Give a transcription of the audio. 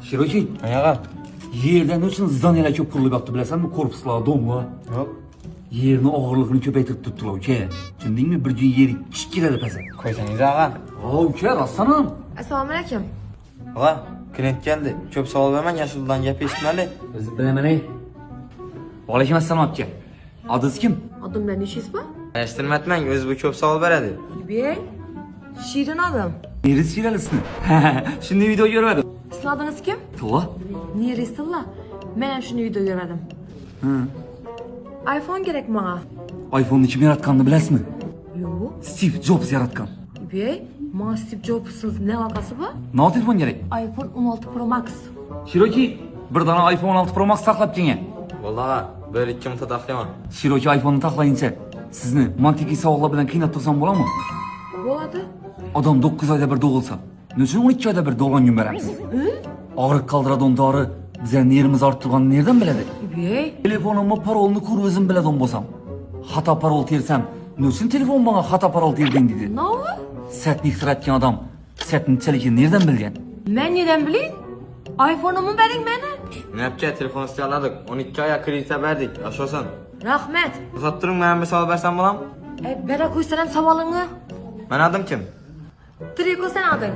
Shiroki, Ayağa. yerden üçün zanela köp kurulup yaptı bilesenmi? Korpuslar, domlar. Yok. Yerini ağırlığını köpeytirip tuttular uke. Çünkü mi bir gün yeri şikireli pese. Koysanız ağa. Uke, rastlanam. Assalomu alaykum. Ağa, klient geldi. Köp savol vermen yaşlıdan gap eshitmali. Özür dilerim ey. Aleyküm assalam abke. Adınız kim? Adım bilan ishingiz bor? Eshittirma etmang, o'zi bu köp savol beradi. Bey, Shirin adım. Neriz şiralisini. Şimdi video görmedim. Sizning adingiz kim? Tuva. Neresizlar? Men ham shuni video ko'rdim. iPhone kerak menga. iPhone'ni kim yaratganini bilasizmi? Yo'q. Steve Jobs yaratgan. Bey, menga Steve Jobs'siz ne alakası bor? Ne telefon gerek? iPhone 16 Pro Max. Shiroki, bir dana iPhone 16 Pro Max taklap kelgan. Bo'ldi ağa, bir ikki minta taxlayman. Shiroki iPhone'ni taxlayınca sizni mantiqiy savollar bilan qiynab tursam bo'ladimi? Bo'ladi. Adam 9 oyda bir doğulsa, nechun 12 oyda bir doğulgan gün beramiz? Ağrık kaldıradigan dori bizning nerimiz orttirganini nerdan biladi? Bey, Telefonimni parolini ko'rib o'zim biladigan bo'lsam, xato parol tersam, nechun telefon menga xato parol terding dedi. ne o? Setni ixtiro etgan odam setni chaligini nerdan bilgan? Men neden bileyim? iPhone'umu bering meni. Ne yapacağız? Telefon istiyaladık. 12 aya kredite verdik. Aşağısın. Rahmet. Uzattırın ben bir savol versem bulam. Bera ko'ysam savolingni. Ben adım kim? Triko sen ading.